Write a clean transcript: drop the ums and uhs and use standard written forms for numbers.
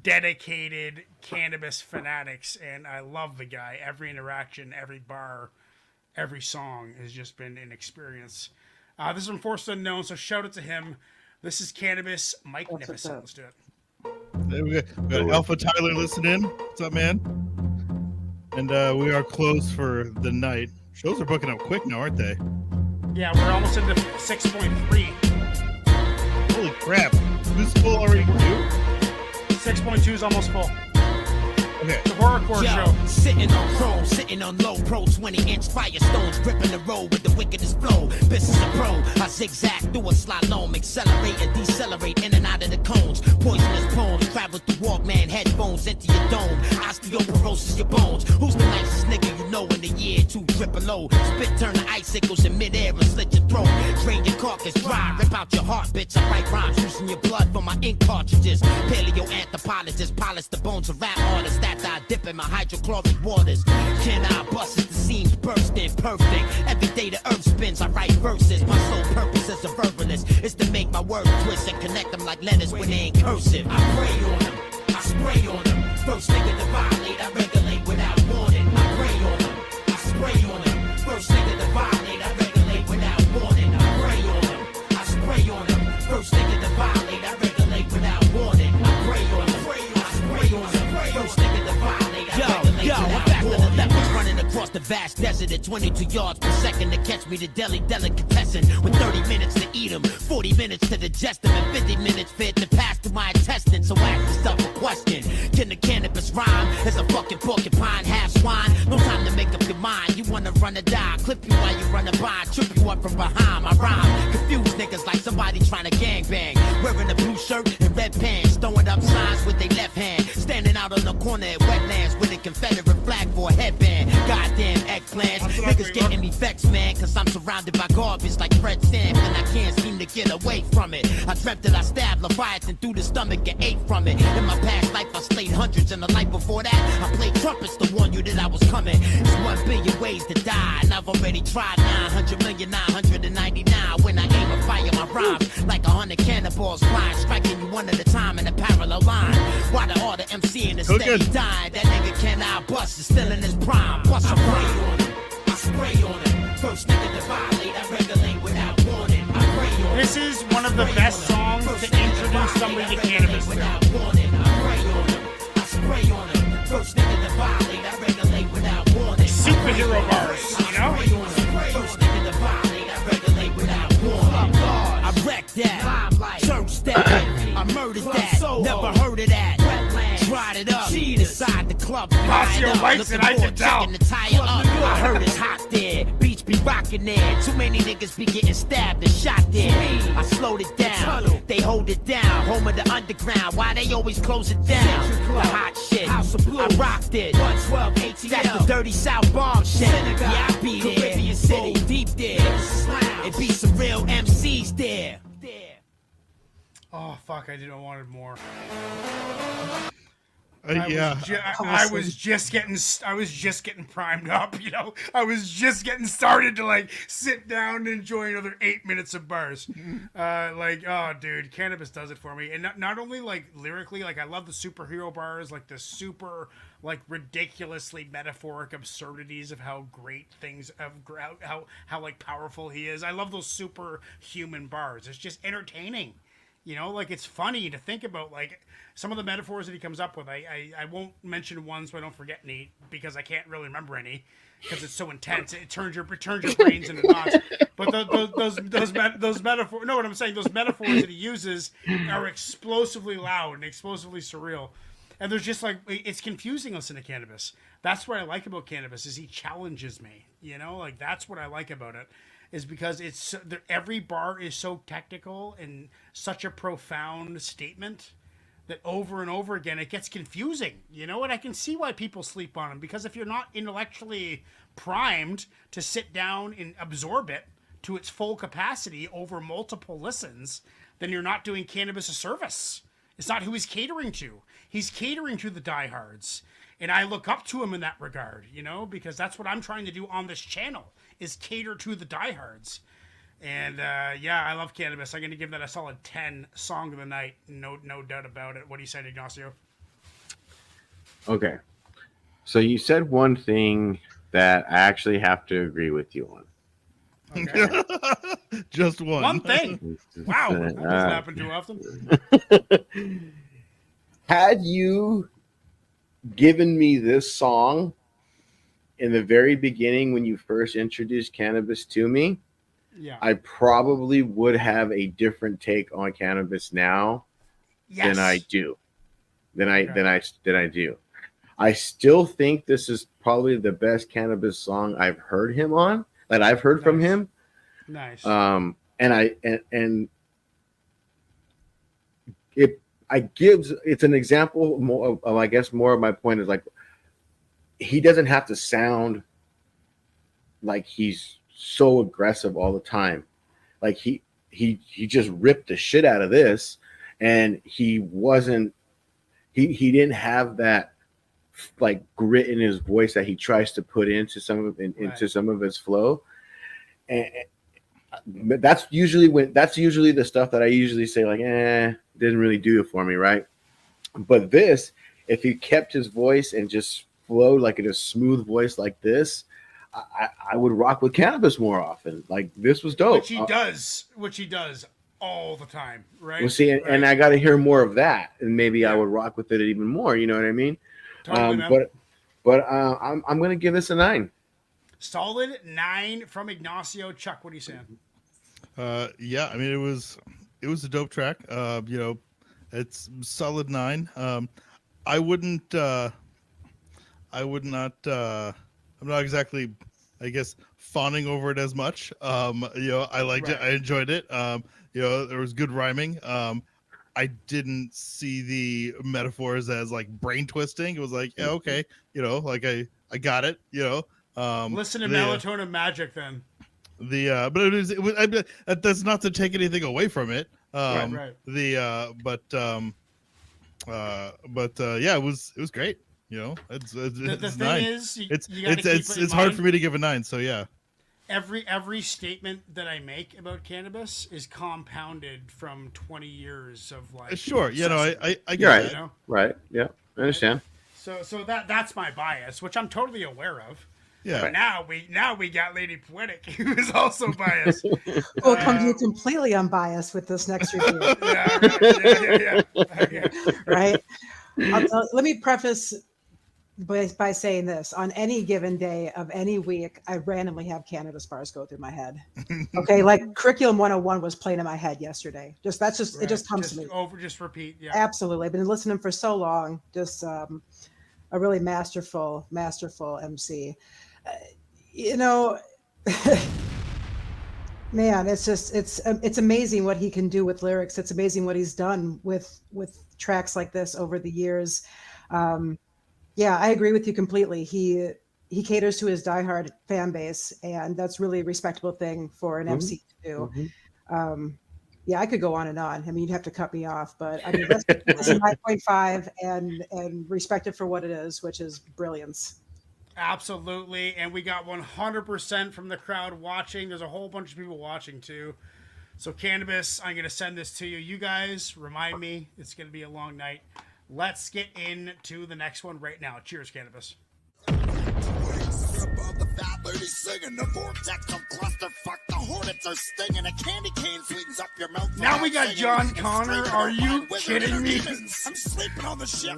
dedicated Canibus fanatics, and I love the guy. Every interaction, every bar, every song has just been an experience. This is from Forced Unknown, so shout out to him. This is Canibus, Mike Nificent. Let's do it. There we got Alpha Tyler listening. What's up, man? And we are closed for the night. Shows are booking up quick now, aren't they? Yeah, we're almost into 6.3. Holy crap. This is full already, too? 6.2 is almost full. Okay. The horrorcore show. Sitting on chrome, sitting on low pro, 20-inch firestones, gripping the road with the wickedest flow. Business a pro, I zigzag through a slalom, accelerate and decelerate in and out of the cones. Poisonous poems travel through Walkman headphones into your dome. Osteoporosis your bones. Who's the nicest nigga you know in the year? 2 triple O. Spit turn to icicles in midair and slit your throat. Drain your carcass dry, rip out your heart, bitch. I write rhymes using your blood for my ink cartridges. Paleoanthropologist, polish the bones of rap artists. That I dip in my hydrochloric waters. Can I bust as the seams bursting? Perfect. Every day the earth spins, I write verses. My sole purpose as a verbalist is to make my words twist and connect them like letters when they ain't cursive. I pray on them, I spray on them. First nigga to violate, I regulate without warning. I pray on them, I spray on them. First nigga to violate, I regulate without warning. I pray on them, I spray on them. First nigga to violate, I regulate without warning. I pray on them, I spray on them. First nigga to violate, I regulate without warning. I'm back to the left, running across the vast desert at 22 yards per second to catch me the deli delicatessen. With 30 minutes to eat them, 40 minutes to digest them, and 50 minutes fit to pass through my intestines. So ask yourself a question. Can the cannabis rhyme? As a fucking porcupine, half swine. No time to make up your mind. You wanna run or die? Clip you while you run a by, trip you up from behind. My rhyme confuse niggas like somebody trying to gangbang. Wearing a blue shirt and red pants, throwing up signs with their left hand. Standing out on the corner at wetlands with a Confederate flag for a headband. Goddamn eggplants. Niggas getting me vexed, man, cause I'm surrounded by garbage like Fred Stamp, and I can't seem to get away from it. I dreamt that I stabbed Leviathan through the stomach and ate from it. In my past life, I slayed hundreds, and the life before that, I played trumpets to warn you that I was coming. It's 1 billion ways to die, and I've already tried 900,999. When I aim and fire my rhymes like 100 cannonballs flying, striking you one at a time in a parallel line. While the order MC in the steady dying, that nigga cannot bust is still in his prime. Plus I spray on him, I spray on him. First nigga to violate, I regulate without warning. I pray on him. This is one of the best songs to introduce somebody to cannabis. Without warning, I pray on him, I spray on him. First nigga to violate, I regulate without warning. Superhero bars, you know? First nigga to violate, I regulate without warning. I wrecked that, church that, I murdered that, never heard of that. Tried it up, inside the club, Pasio likes it, I can tell. The tire up. I heard it's hot there, beach be rocking there. Too many niggas be getting stabbed and shot there. I slowed it down, they hold it down. Home of the underground, why they always close it down? The hot shit, I rocked it. 112 ATL, that's the dirty South bomb shit. Yeah, I be there, City, deep there. It be some real MCs there. Oh fuck! I didn't want it more. I was just getting primed up, you know. I was just getting started to like sit down and enjoy another 8 minutes of bars. Oh, dude, Canibus does it for me. And not only like lyrically, like I love the superhero bars, like the super like ridiculously metaphoric absurdities of how great things of how like powerful he is. I love those superhuman bars. It's just entertaining. You know, like it's funny to think about like some of the metaphors that he comes up with. I won't mention one so I don't forget any because I can't really remember any because it's so intense. It turns your brains into knots. But those metaphors. No, what I'm saying, those metaphors that he uses are explosively loud and explosively surreal. And there's just like it's confusing listening to Canibus. That's what I like about Canibus is he challenges me. You know, like that's what I like about it. Is because it's every bar is so technical and such a profound statement that over and over again it gets confusing, you know. And I can see why people sleep on them because if you're not intellectually primed to sit down and absorb it to its full capacity over multiple listens, then you're not doing Canibus a service. It's not who he's catering to. He's catering to the diehards. And I look up to him in that regard, you know, because that's what I'm trying to do on this channel is cater to the diehards. And yeah, I love Canibus. I'm going to give that a solid 10 song of the night. No doubt about it. What do you say, Ignacio? Okay. So you said one thing that I actually have to agree with you on. Okay. Just one. One thing. Wow, that doesn't happen too often. Had you given me this song in the very beginning when you first introduced Canibus to me, Yeah. I probably would have a different take on Canibus now than I do. Than I do. I still think this is probably the best Canibus song I've heard him on, that I've heard from him. Nice. And it's an example more of, I guess, more of my point is like, he doesn't have to sound like he's so aggressive all the time. Like he just ripped the shit out of this, and he didn't have that like grit in his voice that he tries to put into some of his flow. And that's usually the stuff that I usually say like, didn't really do it for me, right? But this, if he kept his voice and just flowed like in a smooth voice like this, I would rock with Canibus more often. Like, this was dope. Which he does all the time, right? Well, see, and I got to hear more of that, and maybe I would rock with it even more. You know what I mean? Totally, I'm going to give this a 9. Solid 9 from Ignacio. Chuck, what are you saying? Yeah, I mean, it was a dope track. It's solid 9. I would not. I'm not exactly, I guess, fawning over it as much. I liked it. I enjoyed it. There was good rhyming. I didn't see the metaphors as like brain twisting. It was like, yeah, okay, like I got it. Listen to Melatonin Magic then. But it was that's not to take anything away from it. Right. Yeah, it was great. It's the thing 9. is, it's hard for me to give a 9. So yeah. Every statement that I make about Canibus is compounded from 20 years of like. Sure, I get right. it. Right. Yeah, I understand. So that's my bias, which I'm totally aware of. Yeah. But now we got Lady Poetic, who is also biased. We'll come to you completely unbiased with this next review. Yeah. Okay. Right. Let me preface by saying this: on any given day of any week, I randomly have Canibus bars go through my head. Okay, like Curriculum 101 was playing in my head yesterday. It just comes to me. Just repeat. Yeah. Absolutely. I've been listening for so long. Just a really masterful MC. Man, it's amazing what he can do with lyrics. It's amazing what he's done with tracks like this over the years. Yeah, I agree with you completely. He caters to his diehard fan base, and that's really a respectable thing for an MC to do. Yeah, I could go on and on. I mean, you'd have to cut me off, but I mean, that's 9.5 and respect it for what it is, which is brilliance. Absolutely, and we got 100% from the crowd watching. There's a whole bunch of people watching too. So Canibus, I'm going to send this to you. You guys, remind me. It's going to be a long night. Let's get into the next one right now. Cheers, Canibus. Above the fat lady singing, the vortex of clusterfuck, the hornets are stinging, a candy cane sweetens up your mouth. Now we got John Connor. Are you kidding me? I'm sleeping on the ship.